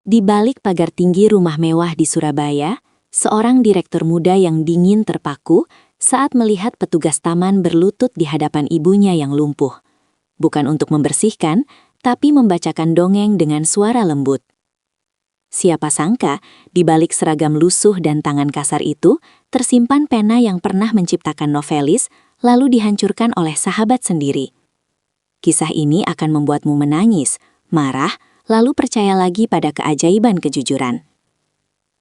Di balik pagar tinggi rumah mewah di Surabaya, seorang direktur muda yang dingin terpaku saat melihat petugas taman berlutut di hadapan ibunya yang lumpuh. Bukan untuk membersihkan, tapi membacakan dongeng dengan suara lembut. Siapa sangka, di balik seragam lusuh dan tangan kasar itu, tersimpan pena yang pernah menciptakan novelis, lalu dihancurkan oleh sahabat sendiri. Kisah ini akan membuatmu menangis, marah, lalu percaya lagi pada keajaiban kejujuran.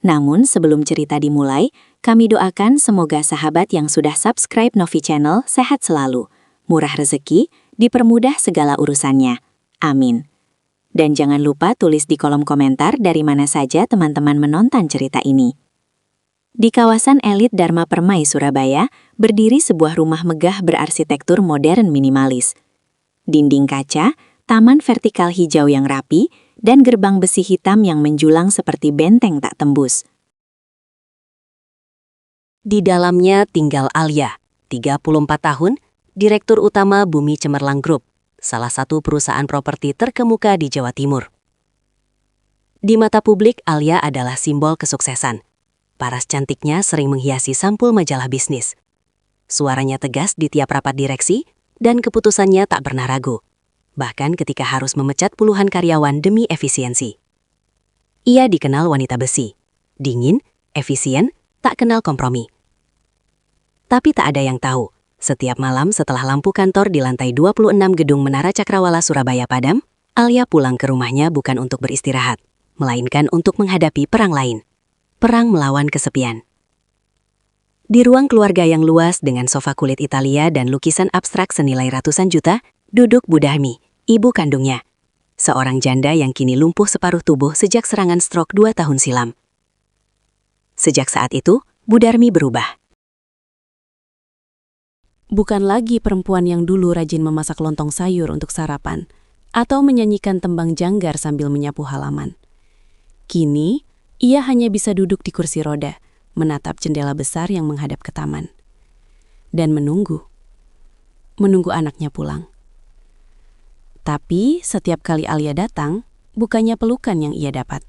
Namun sebelum cerita dimulai, kami doakan semoga sahabat yang sudah subscribe Novi Channel sehat selalu, murah rezeki, dipermudah segala urusannya. Amin. Dan jangan lupa tulis di kolom komentar dari mana saja teman-teman menonton cerita ini. Di kawasan elit Dharma Permai, Surabaya, berdiri sebuah rumah megah berarsitektur modern minimalis. Dinding kaca, taman vertikal hijau yang rapi, dan gerbang besi hitam yang menjulang seperti benteng tak tembus. Di dalamnya tinggal Alia, 34 tahun, Direktur Utama Bumi Cemerlang Group, salah satu perusahaan properti terkemuka di Jawa Timur. Di mata publik, Alia adalah simbol kesuksesan. Paras cantiknya sering menghiasi sampul majalah bisnis. Suaranya tegas di tiap rapat direksi, dan keputusannya tak pernah ragu. Bahkan ketika harus memecat puluhan karyawan demi efisiensi. Ia dikenal wanita besi, dingin, efisien, tak kenal kompromi. Tapi tak ada yang tahu, setiap malam setelah lampu kantor di lantai 26 gedung Menara Cakrawala Surabaya padam, Alia pulang ke rumahnya bukan untuk beristirahat, melainkan untuk menghadapi perang lain. Perang melawan kesepian. Di ruang keluarga yang luas dengan sofa kulit Italia dan lukisan abstrak senilai ratusan juta, duduk Bu Darmi, ibu kandungnya. Seorang janda yang kini lumpuh separuh tubuh sejak serangan stroke 2 tahun silam. Sejak saat itu, Bu Darmi berubah. Bukan lagi perempuan yang dulu rajin memasak lontong sayur untuk sarapan, atau menyanyikan tembang janggar sambil menyapu halaman. Kini, ia hanya bisa duduk di kursi roda, menatap jendela besar yang menghadap ke taman. Dan menunggu anaknya pulang. Tapi setiap kali Alia datang, bukannya pelukan yang ia dapat,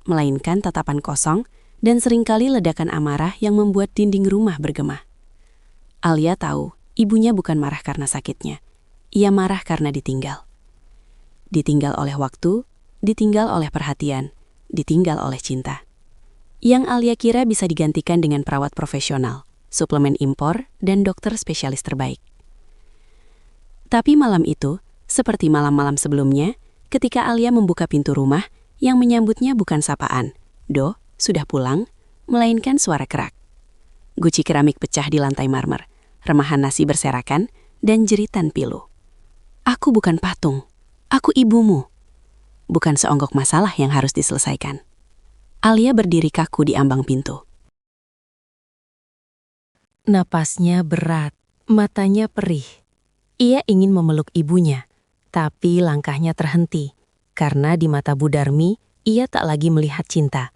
melainkan tatapan kosong dan seringkali ledakan amarah yang membuat dinding rumah bergema. Alia tahu, ibunya bukan marah karena sakitnya. Ia marah karena ditinggal. Ditinggal oleh waktu, ditinggal oleh perhatian, ditinggal oleh cinta. Yang Alia kira bisa digantikan dengan perawat profesional, suplemen impor, dan dokter spesialis terbaik. Tapi malam itu, seperti malam-malam sebelumnya, ketika Alia membuka pintu rumah, yang menyambutnya bukan sapaan, "Do, sudah pulang?" melainkan suara kerak. Guci keramik pecah di lantai marmer, remahan nasi berserakan, dan jeritan pilu. "Aku bukan patung, aku ibumu." Bukan seonggok masalah yang harus diselesaikan. Alia berdiri kaku di ambang pintu. Napasnya berat, matanya perih. Ia ingin memeluk ibunya. Tapi langkahnya terhenti, karena di mata Bu Darmi, ia tak lagi melihat cinta.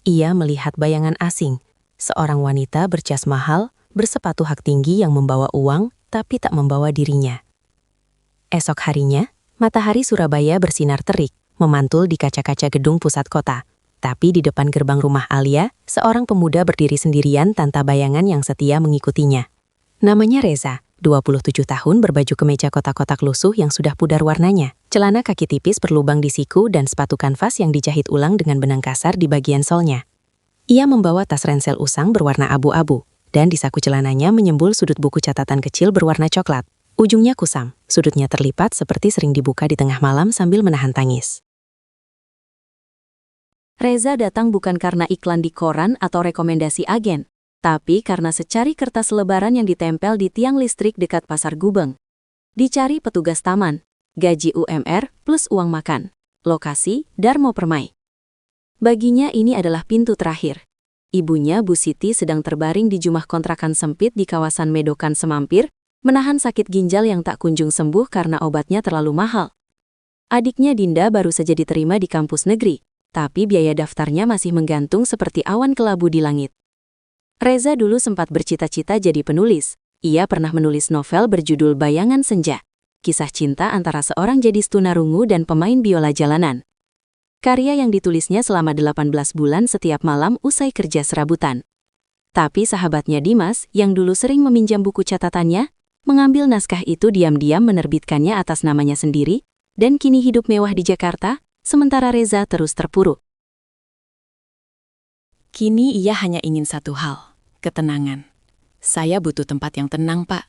Ia melihat bayangan asing, seorang wanita berjas mahal, bersepatu hak tinggi yang membawa uang, tapi tak membawa dirinya. Esok harinya, matahari Surabaya bersinar terik, memantul di kaca-kaca gedung pusat kota. Tapi di depan gerbang rumah Alia, seorang pemuda berdiri sendirian tanpa bayangan yang setia mengikutinya. Namanya Reza. 27 tahun berbaju kemeja kotak-kotak lusuh yang sudah pudar warnanya, celana kaki tipis berlubang di siku dan sepatu kanvas yang dijahit ulang dengan benang kasar di bagian solnya. Ia membawa tas ransel usang berwarna abu-abu, dan di saku celananya menyembul sudut buku catatan kecil berwarna coklat. Ujungnya kusam, sudutnya terlipat seperti sering dibuka di tengah malam sambil menahan tangis. Reza datang bukan karena iklan di koran atau rekomendasi agen, tapi karena secari kertas lebaran yang ditempel di tiang listrik dekat Pasar Gubeng. Dicari petugas taman, gaji UMR plus uang makan, lokasi Dharma Permai. Baginya ini adalah pintu terakhir. Ibunya Bu Siti sedang terbaring di jumah kontrakan sempit di kawasan Medokan Semampir, menahan sakit ginjal yang tak kunjung sembuh karena obatnya terlalu mahal. Adiknya Dinda baru saja diterima di kampus negeri, tapi biaya daftarnya masih menggantung seperti awan kelabu di langit. Reza dulu sempat bercita-cita jadi penulis. Ia pernah menulis novel berjudul Bayangan Senja, kisah cinta antara seorang gadis tunarungu dan pemain biola jalanan. Karya yang ditulisnya selama 18 bulan setiap malam usai kerja serabutan. Tapi sahabatnya Dimas, yang dulu sering meminjam buku catatannya, mengambil naskah itu diam-diam menerbitkannya atas namanya sendiri, dan kini hidup mewah di Jakarta, sementara Reza terus terpuruk. Kini ia hanya ingin satu hal, ketenangan. "Saya butuh tempat yang tenang, Pak,"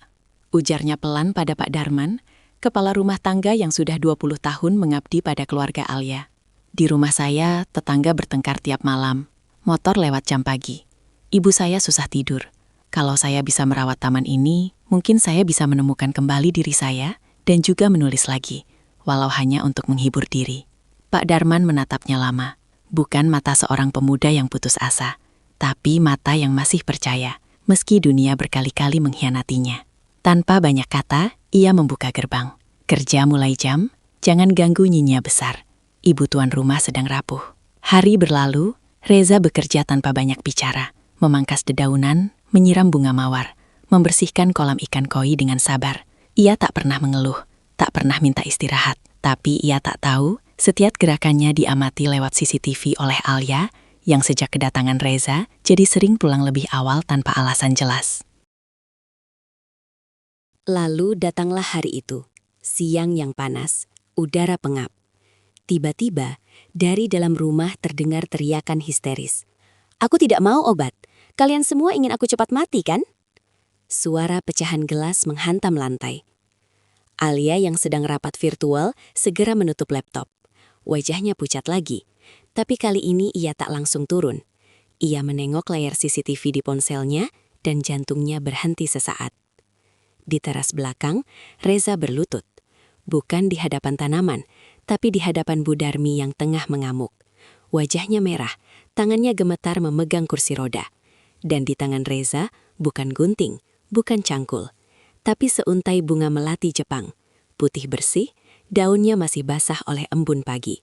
ujarnya pelan pada Pak Darman, kepala rumah tangga yang sudah 20 tahun mengabdi pada keluarga Alia. "Di rumah saya, tetangga bertengkar tiap malam. Motor lewat jam pagi. Ibu saya susah tidur. Kalau saya bisa merawat taman ini, mungkin saya bisa menemukan kembali diri saya dan juga menulis lagi, walau hanya untuk menghibur diri." Pak Darman menatapnya lama. Bukan mata seorang pemuda yang putus asa, tapi mata yang masih percaya, meski dunia berkali-kali mengkhianatinya. Tanpa banyak kata, ia membuka gerbang. "Kerja mulai jam, jangan ganggu nyinya besar. Ibu tuan rumah sedang rapuh." Hari berlalu, Reza bekerja tanpa banyak bicara, memangkas dedaunan, menyiram bunga mawar, membersihkan kolam ikan koi dengan sabar. Ia tak pernah mengeluh, tak pernah minta istirahat, tapi ia tak tahu setiap gerakannya diamati lewat CCTV oleh Alia, yang sejak kedatangan Reza jadi sering pulang lebih awal tanpa alasan jelas. Lalu datanglah hari itu, siang yang panas, udara pengap. Tiba-tiba, dari dalam rumah terdengar teriakan histeris. "Aku tidak mau obat. Kalian semua ingin aku cepat mati, kan?" Suara pecahan gelas menghantam lantai. Alia yang sedang rapat virtual segera menutup laptop. Wajahnya pucat lagi, tapi kali ini ia tak langsung turun. Ia menengok layar CCTV di ponselnya dan jantungnya berhenti sesaat. Di teras belakang, Reza berlutut. Bukan di hadapan tanaman, tapi di hadapan Bu Darmi yang tengah mengamuk. Wajahnya merah, tangannya gemetar memegang kursi roda. Dan di tangan Reza, bukan gunting, bukan cangkul, tapi seuntai bunga melati Jepang. Putih bersih, daunnya masih basah oleh embun pagi.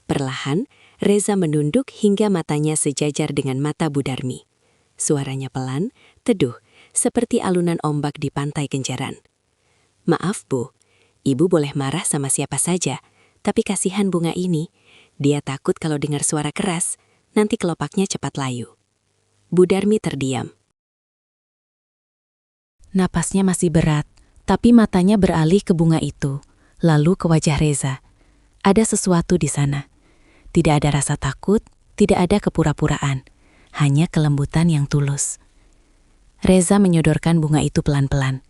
Perlahan, Reza menunduk hingga matanya sejajar dengan mata Bu Darmi. Suaranya pelan, teduh, seperti alunan ombak di pantai Kenjeran. "Maaf, Bu. Ibu boleh marah sama siapa saja, tapi kasihan bunga ini. Dia takut kalau dengar suara keras, nanti kelopaknya cepat layu." Bu Darmi terdiam. Napasnya masih berat, tapi matanya beralih ke bunga itu, lalu ke wajah Reza. Ada sesuatu di sana. Tidak ada rasa takut, tidak ada kepura-puraan, hanya kelembutan yang tulus. Reza menyodorkan bunga itu pelan-pelan.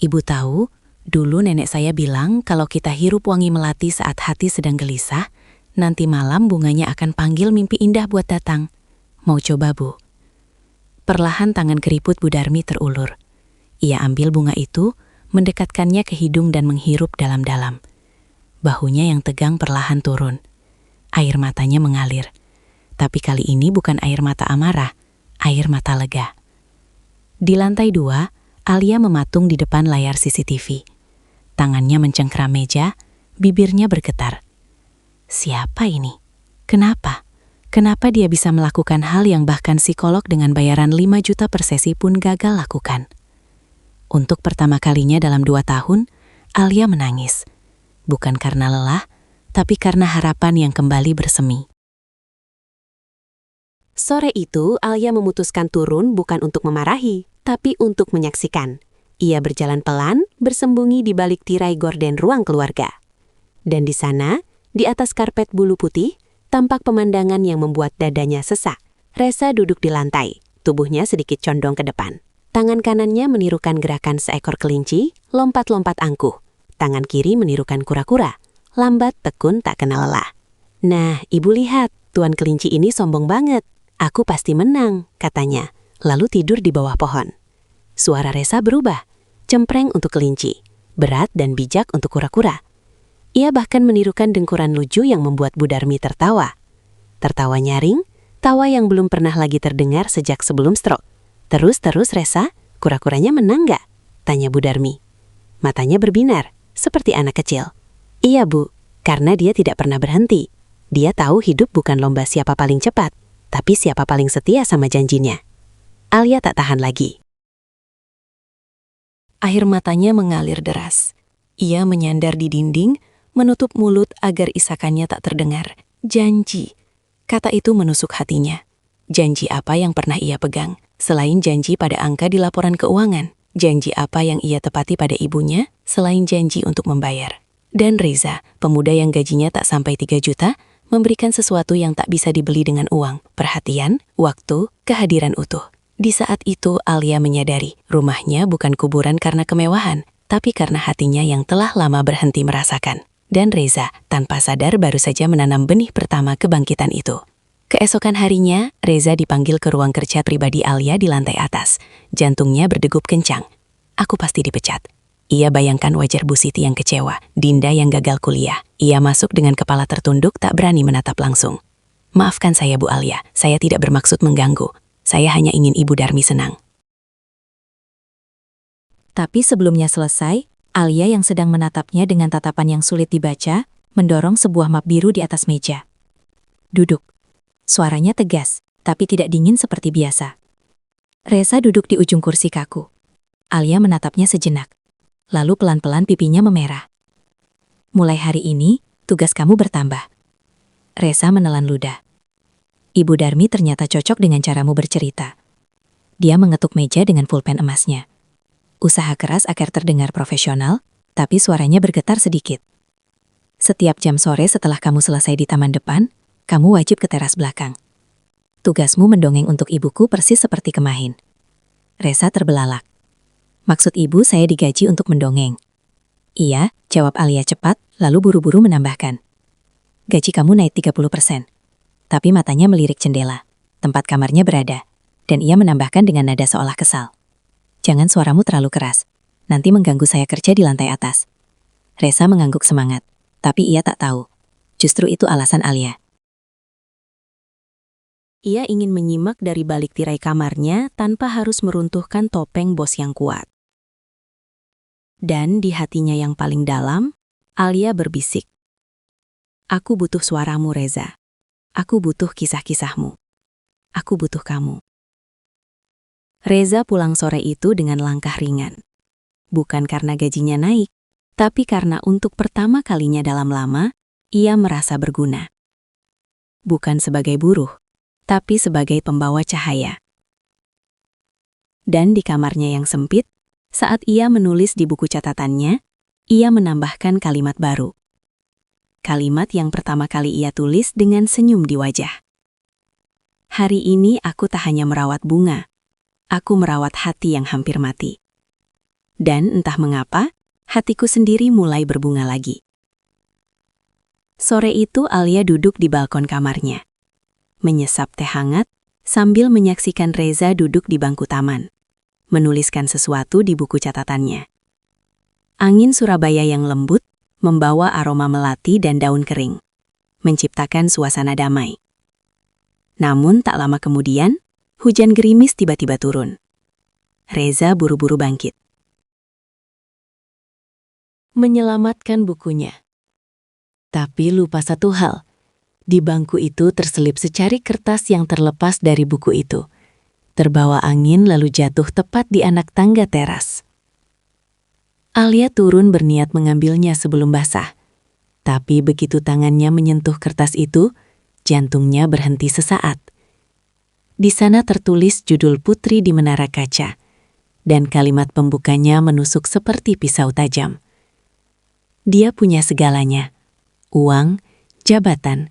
"Ibu tahu, dulu nenek saya bilang kalau kita hirup wangi melati saat hati sedang gelisah, nanti malam bunganya akan panggil mimpi indah buat datang. Mau coba, Bu?" Perlahan tangan keriput Bu Darmi terulur. Ia ambil bunga itu, mendekatkannya ke hidung dan menghirup dalam-dalam. Bahunya yang tegang perlahan turun. Air matanya mengalir. Tapi kali ini bukan air mata amarah, air mata lega. Di lantai 2, Alia mematung di depan layar CCTV. Tangannya mencengkram meja, bibirnya bergetar. Siapa ini? Kenapa? Kenapa dia bisa melakukan hal yang bahkan psikolog dengan bayaran 5 juta per sesi pun gagal lakukan? Untuk pertama kalinya dalam 2 tahun, Alia menangis. Bukan karena lelah, tapi karena harapan yang kembali bersemi. Sore itu, Alia memutuskan turun bukan untuk memarahi, tapi untuk menyaksikan. Ia berjalan pelan, bersembunyi di balik tirai gorden ruang keluarga. Dan di sana, di atas karpet bulu putih, tampak pemandangan yang membuat dadanya sesak. Reza duduk di lantai, tubuhnya sedikit condong ke depan. Tangan kanannya menirukan gerakan seekor kelinci, lompat-lompat angkuh. Tangan kiri menirukan kura-kura, lambat tekun tak kenal lelah. "Nah, ibu lihat, tuan kelinci ini sombong banget. Aku pasti menang," katanya, lalu tidur di bawah pohon. Suara Reza berubah, cempreng untuk kelinci, berat dan bijak untuk kura-kura. Ia bahkan menirukan dengkuran lucu yang membuat Bu Darmi tertawa. Tertawa nyaring, tawa yang belum pernah lagi terdengar sejak sebelum stroke. "Terus Reza, kura-kuranya menang nggak?" tanya Bu Darmi. Matanya berbinar, seperti anak kecil. "Iya, Bu, karena dia tidak pernah berhenti. Dia tahu hidup bukan lomba siapa paling cepat, tapi siapa paling setia sama janjinya." Alia tak tahan lagi. Air matanya mengalir deras. Ia menyandar di dinding, menutup mulut agar isakannya tak terdengar. Janji. Kata itu menusuk hatinya. Janji apa yang pernah ia pegang? Selain janji pada angka di laporan keuangan. Janji apa yang ia tepati pada ibunya, selain janji untuk membayar. Dan Reza, pemuda yang gajinya tak sampai 3 juta, memberikan sesuatu yang tak bisa dibeli dengan uang, perhatian, waktu, kehadiran utuh. Di saat itu Alia menyadari, rumahnya bukan kuburan karena kemewahan, tapi karena hatinya yang telah lama berhenti merasakan. Dan Reza, tanpa sadar baru saja menanam benih pertama kebangkitan itu. Keesokan harinya, Reza dipanggil ke ruang kerja pribadi Alia di lantai atas. Jantungnya berdegup kencang. Aku pasti dipecat. Ia bayangkan wajar Bu Siti yang kecewa, Dinda yang gagal kuliah. Ia masuk dengan kepala tertunduk tak berani menatap langsung. Maafkan saya Bu Alia, saya tidak bermaksud mengganggu. Saya hanya ingin Ibu Darmi senang. Tapi sebelumnya selesai, Alia yang sedang menatapnya dengan tatapan yang sulit dibaca, mendorong sebuah map biru di atas meja. Duduk. Suaranya tegas, tapi tidak dingin seperti biasa. Reza duduk di ujung kursi kaku. Alia menatapnya sejenak. Lalu pelan-pelan pipinya memerah. Mulai hari ini, tugas kamu bertambah. Reza menelan ludah. Ibu Darmi ternyata cocok dengan caramu bercerita. Dia mengetuk meja dengan pulpen emasnya. Usaha keras agar terdengar profesional, tapi suaranya bergetar sedikit. Setiap jam sore setelah kamu selesai di taman depan, kamu wajib ke teras belakang. Tugasmu mendongeng untuk ibuku persis seperti kemahin. Reza terbelalak. Maksud ibu saya digaji untuk mendongeng. Iya, jawab Alia cepat, lalu buru-buru menambahkan. Gaji kamu naik 30%. Tapi matanya melirik jendela, tempat kamarnya berada, dan ia menambahkan dengan nada seolah kesal. Jangan suaramu terlalu keras, nanti mengganggu saya kerja di lantai atas. Reza mengangguk semangat, tapi ia tak tahu. Justru itu alasan Alia. Ia ingin menyimak dari balik tirai kamarnya tanpa harus meruntuhkan topeng bos yang kuat. Dan di hatinya yang paling dalam, Alia berbisik. Aku butuh suaramu, Reza. Aku butuh kisah-kisahmu. Aku butuh kamu. Reza pulang sore itu dengan langkah ringan. Bukan karena gajinya naik, tapi karena untuk pertama kalinya dalam lama, ia merasa berguna. Bukan sebagai buruh, tapi sebagai pembawa cahaya. Dan di kamarnya yang sempit, saat ia menulis di buku catatannya, ia menambahkan kalimat baru. Kalimat yang pertama kali ia tulis dengan senyum di wajah. Hari ini aku tak hanya merawat bunga, aku merawat hati yang hampir mati. Dan entah mengapa, hatiku sendiri mulai berbunga lagi. Sore itu Alia duduk di balkon kamarnya. Menyesap teh hangat, sambil menyaksikan Reza duduk di bangku taman. Menuliskan sesuatu di buku catatannya. Angin Surabaya yang lembut, membawa aroma melati dan daun kering. Menciptakan suasana damai. Namun tak lama kemudian, hujan gerimis tiba-tiba turun. Reza buru-buru bangkit. Menyelamatkan bukunya. Tapi lupa satu hal. Di bangku itu terselip secari kertas yang terlepas dari buku itu. Terbawa angin lalu jatuh tepat di anak tangga teras. Alia turun berniat mengambilnya sebelum basah. Tapi begitu tangannya menyentuh kertas itu, jantungnya berhenti sesaat. Di sana tertulis judul Putri di Menara Kaca, dan kalimat pembukanya menusuk seperti pisau tajam. Dia punya segalanya, uang, jabatan,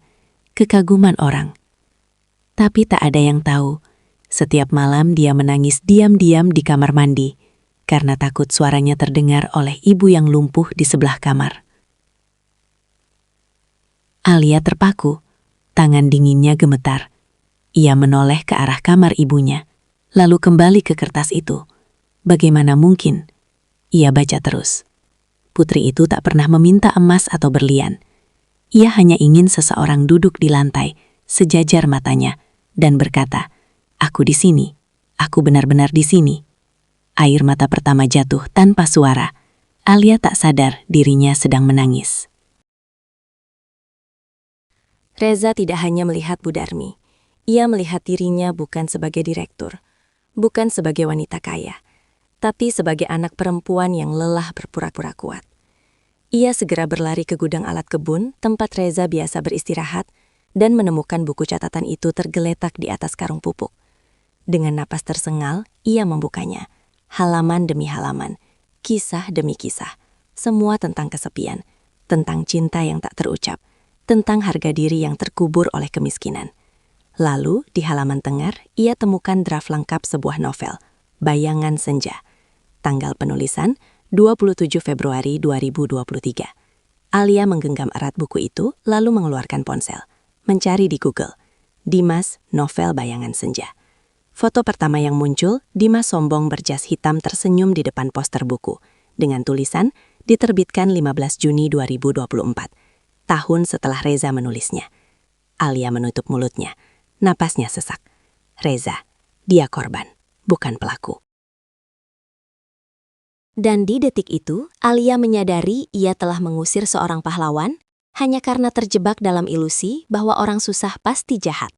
kekaguman orang. Tapi tak ada yang tahu, setiap malam dia menangis diam-diam di kamar mandi, karena takut suaranya terdengar oleh ibu yang lumpuh di sebelah kamar. Alia terpaku, tangan dinginnya gemetar. Ia menoleh ke arah kamar ibunya, lalu kembali ke kertas itu. Bagaimana mungkin? Ia baca terus. Putri itu tak pernah meminta emas atau berlian. Ia hanya ingin seseorang duduk di lantai, sejajar matanya, dan berkata, "Aku di sini, aku benar-benar di sini." Air mata pertama jatuh tanpa suara. Alia tak sadar dirinya sedang menangis. Reza tidak hanya melihat Bu Darmi. Ia melihat dirinya bukan sebagai direktur, bukan sebagai wanita kaya, tapi sebagai anak perempuan yang lelah berpura-pura kuat. Ia segera berlari ke gudang alat kebun, tempat Reza biasa beristirahat, dan menemukan buku catatan itu tergeletak di atas karung pupuk. Dengan napas tersengal, ia membukanya. Halaman demi halaman, kisah demi kisah, semua tentang kesepian, tentang cinta yang tak terucap, tentang harga diri yang terkubur oleh kemiskinan. Lalu, di halaman tengah, ia temukan draft lengkap sebuah novel, Bayangan Senja. Tanggal penulisan, 27 Februari 2023. Alia menggenggam erat buku itu, lalu mengeluarkan ponsel. Mencari di Google, Dimas, novel Bayangan Senja. Foto pertama yang muncul, Dimas sombong berjas hitam tersenyum di depan poster buku, dengan tulisan, diterbitkan 15 Juni 2024. Tahun setelah Reza menulisnya. Alia menutup mulutnya. Napasnya sesak. Reza, dia korban, bukan pelaku. Dan di detik itu, Alia menyadari ia telah mengusir seorang pahlawan hanya karena terjebak dalam ilusi bahwa orang susah pasti jahat.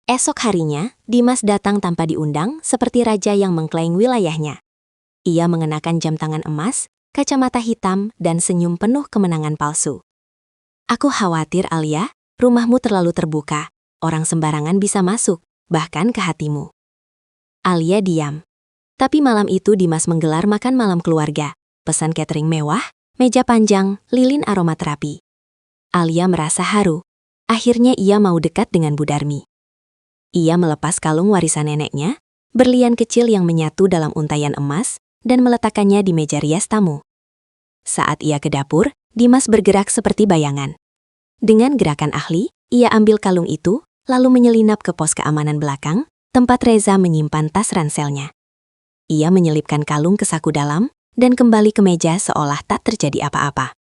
Esok harinya, Dimas datang tanpa diundang seperti raja yang mengklaim wilayahnya. Ia mengenakan jam tangan emas, kacamata hitam, dan senyum penuh kemenangan palsu. Aku khawatir, Alia, rumahmu terlalu terbuka. Orang sembarangan bisa masuk, bahkan ke hatimu. Alia diam. Tapi malam itu Dimas menggelar makan malam keluarga, pesan catering mewah, meja panjang, lilin aromaterapi. Alia merasa haru. Akhirnya ia mau dekat dengan Bu Darmi. Ia melepas kalung warisan neneknya, berlian kecil yang menyatu dalam untaian emas, dan meletakkannya di meja rias tamu. Saat ia ke dapur, Dimas bergerak seperti bayangan. Dengan gerakan ahli, ia ambil kalung itu, lalu menyelinap ke pos keamanan belakang, tempat Reza menyimpan tas ranselnya. Ia menyelipkan kalung ke saku dalam, dan kembali ke meja seolah tak terjadi apa-apa.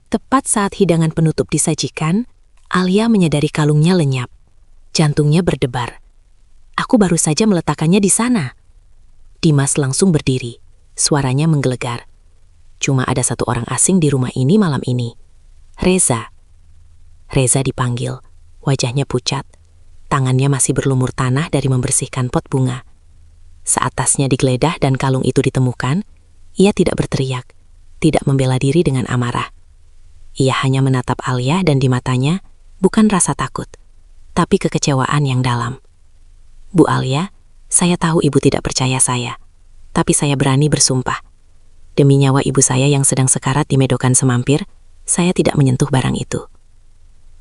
Tepat saat hidangan penutup disajikan, Alia menyadari kalungnya lenyap. Jantungnya berdebar. Aku baru saja meletakkannya di sana. Dimas langsung berdiri. Suaranya menggelegar. Cuma ada satu orang asing di rumah ini malam ini. Reza. Reza dipanggil. Wajahnya pucat. Tangannya masih berlumur tanah dari membersihkan pot bunga. Saat tasnya digeledah dan kalung itu ditemukan, ia tidak berteriak, tidak membela diri dengan amarah. Ia hanya menatap Alia dan di matanya bukan rasa takut, tapi kekecewaan yang dalam. Bu Alia, saya tahu ibu tidak percaya saya, tapi saya berani bersumpah. Demi nyawa ibu saya yang sedang sekarat di Medokan Semampir, saya tidak menyentuh barang itu.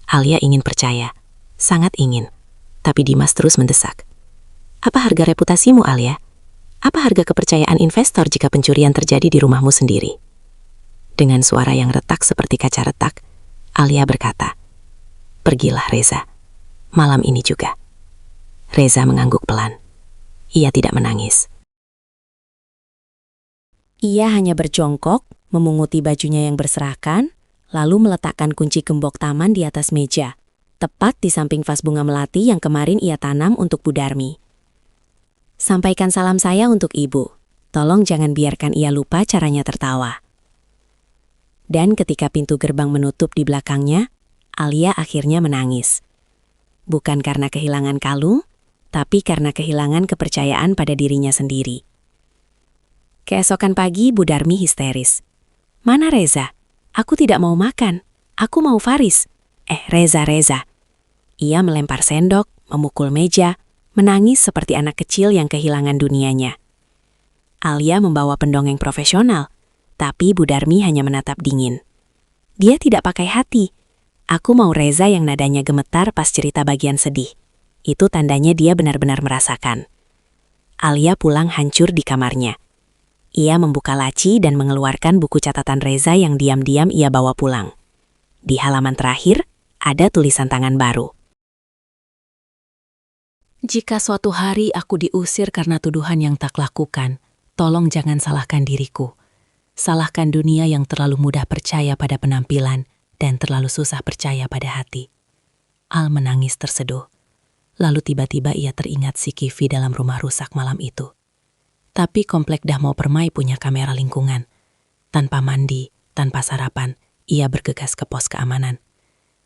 Alia ingin percaya, sangat ingin, tapi Dimas terus mendesak. Apa harga reputasimu, Alia? Apa harga kepercayaan investor jika pencurian terjadi di rumahmu sendiri? Dengan suara yang retak seperti kaca retak, Alia berkata, "Pergilah, Reza. Malam ini juga." Reza mengangguk pelan. Ia tidak menangis. Ia hanya berjongkok, memunguti bajunya yang berserakan, lalu meletakkan kunci gembok taman di atas meja, tepat di samping vas bunga melati yang kemarin ia tanam untuk Bu Darmi. Sampaikan salam saya untuk ibu. Tolong jangan biarkan ia lupa caranya tertawa. Dan ketika pintu gerbang menutup di belakangnya, Alia akhirnya menangis. Bukan karena kehilangan kalung, tapi karena kehilangan kepercayaan pada dirinya sendiri. Keesokan pagi, Bu Darmi histeris. "Mana Reza? Aku tidak mau makan. Aku mau Faris." Reza. Ia melempar sendok, memukul meja, menangis seperti anak kecil yang kehilangan dunianya. Alia membawa pendongeng profesional, tapi Bu Darmi hanya menatap dingin. Dia tidak pakai hati. Aku mau Reza yang nadanya gemetar pas cerita bagian sedih. Itu tandanya dia benar-benar merasakan. Alia pulang hancur di kamarnya. Ia membuka laci dan mengeluarkan buku catatan Reza yang diam-diam ia bawa pulang. Di halaman terakhir, ada tulisan tangan baru. Jika suatu hari aku diusir karena tuduhan yang tak lakukan, tolong jangan salahkan diriku. Salahkan dunia yang terlalu mudah percaya pada penampilan dan terlalu susah percaya pada hati. Al menangis terseduh. Lalu tiba-tiba ia teringat si Kivi dalam rumah rusak malam itu. Tapi komplek Dahmo Permai punya kamera lingkungan. Tanpa mandi, tanpa sarapan, ia bergegas ke pos keamanan.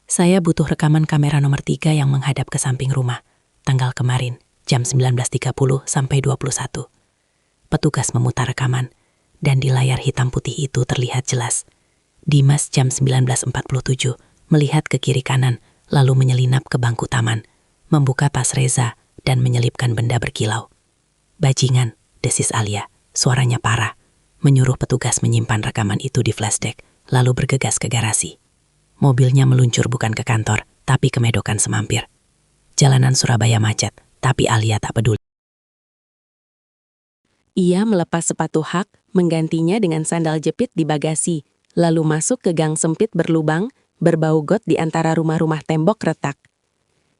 Saya butuh rekaman kamera nomor 3 yang menghadap ke samping rumah. Tanggal kemarin, jam 19.30 sampai 21. Petugas memutar rekaman, dan di layar hitam putih itu terlihat jelas. Dimas jam 19.47 melihat ke kiri kanan, lalu menyelinap ke bangku taman, membuka tas Reza, dan menyelipkan benda berkilau. "Bajingan," desis Alia, suaranya parah, menyuruh petugas menyimpan rekaman itu di flashdisk, lalu bergegas ke garasi. Mobilnya meluncur bukan ke kantor, tapi ke Medokan Semampir. Jalanan Surabaya macet, tapi Alia tak peduli. Ia melepas sepatu hak, menggantinya dengan sandal jepit di bagasi, lalu masuk ke gang sempit berlubang, berbau got di antara rumah-rumah tembok retak.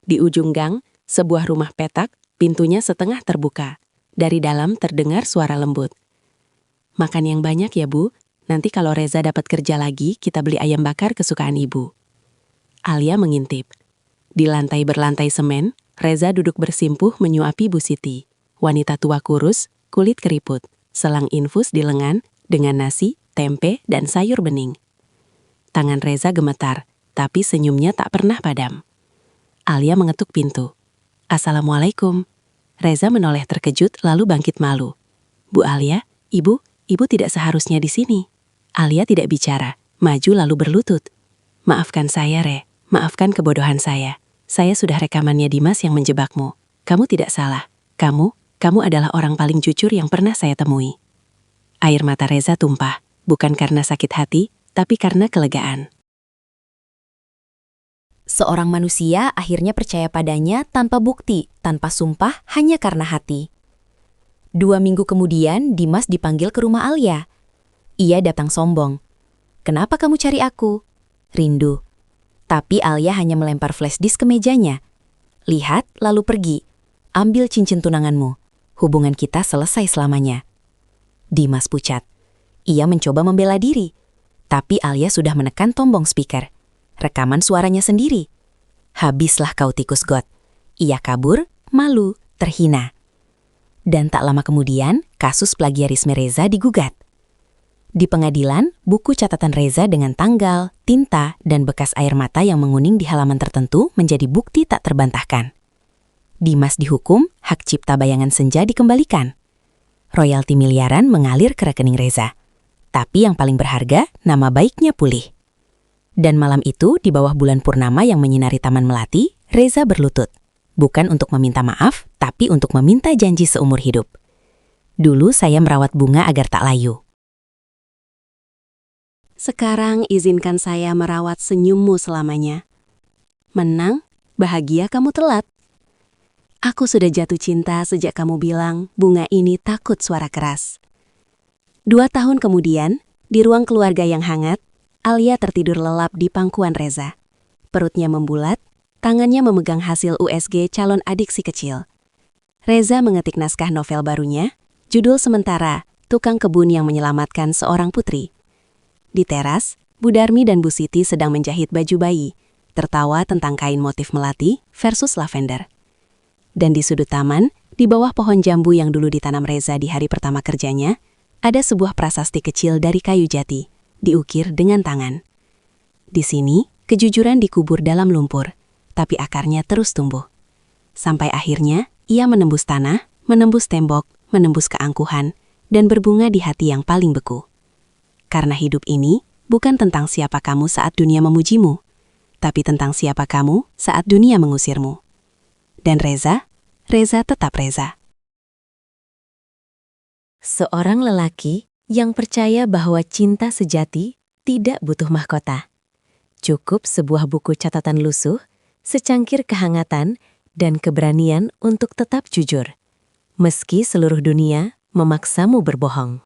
Di ujung gang, sebuah rumah petak, pintunya setengah terbuka. Dari dalam terdengar suara lembut. "Makan yang banyak ya, Bu. Nanti kalau Reza dapat kerja lagi, kita beli ayam bakar kesukaan Ibu." Alia mengintip. Di lantai berlantai semen, Reza duduk bersimpuh menyuapi Bu Siti. Wanita tua kurus, kulit keriput, selang infus di lengan, dengan nasi, tempe, dan sayur bening. Tangan Reza gemetar, tapi senyumnya tak pernah padam. Alia mengetuk pintu. "Assalamualaikum." Reza menoleh terkejut lalu bangkit malu. "Bu Alia, Ibu tidak seharusnya di sini." Alia tidak bicara, maju lalu berlutut. "Maafkan saya, Re. Maafkan kebodohan saya. Saya sudah rekamannya Dimas yang menjebakmu. Kamu tidak salah. Kamu adalah orang paling jujur yang pernah saya temui." Air mata Reza tumpah, bukan karena sakit hati, tapi karena kelegaan. Seorang manusia akhirnya percaya padanya tanpa bukti, tanpa sumpah, hanya karena hati. 2 minggu kemudian, Dimas dipanggil ke rumah Alia. Ia datang sombong. "Kenapa kamu cari aku?" "Rindu." Tapi Alia hanya melempar flash disk ke mejanya. "Lihat, lalu pergi. Ambil cincin tunanganmu. Hubungan kita selesai selamanya." Dimas pucat. Ia mencoba membela diri. Tapi Alia sudah menekan tombol speaker. Rekaman suaranya sendiri. "Habislah kau tikus got." Ia kabur, malu, terhina. Dan tak lama kemudian, kasus plagiarisme Reza digugat. Di pengadilan, buku catatan Reza dengan tanggal, tinta, dan bekas air mata yang menguning di halaman tertentu menjadi bukti tak terbantahkan. Dimas dihukum, hak cipta bayangan senja dikembalikan. Royalti miliaran mengalir ke rekening Reza. Tapi yang paling berharga, nama baiknya pulih. Dan malam itu, di bawah bulan purnama yang menyinari Taman Melati, Reza berlutut. Bukan untuk meminta maaf, tapi untuk meminta janji seumur hidup. "Dulu saya merawat bunga agar tak layu. Sekarang izinkan saya merawat senyummu selamanya. Menang, bahagia kamu telat. Aku sudah jatuh cinta sejak kamu bilang bunga ini takut suara keras." 2 tahun kemudian, di ruang keluarga yang hangat, Alia tertidur lelap di pangkuan Reza. Perutnya membulat, tangannya memegang hasil USG calon adik si kecil. Reza mengetik naskah novel barunya, judul sementara, Tukang Kebun yang Menyelamatkan Seorang Putri. Di teras, Bu Darmi dan Bu Siti sedang menjahit baju bayi, tertawa tentang kain motif melati versus lavender. Dan di sudut taman, di bawah pohon jambu yang dulu ditanam Reza di hari pertama kerjanya, ada sebuah prasasti kecil dari kayu jati, diukir dengan tangan. Di sini, kejujuran dikubur dalam lumpur, tapi akarnya terus tumbuh. Sampai akhirnya, ia menembus tanah, menembus tembok, menembus keangkuhan, dan berbunga di hati yang paling beku. Karena hidup ini bukan tentang siapa kamu saat dunia memujimu, tapi tentang siapa kamu saat dunia mengusirmu. Dan Reza tetap Reza. Seorang lelaki yang percaya bahwa cinta sejati tidak butuh mahkota. Cukup sebuah buku catatan lusuh, secangkir kehangatan, dan keberanian untuk tetap jujur. Meski seluruh dunia memaksamu berbohong.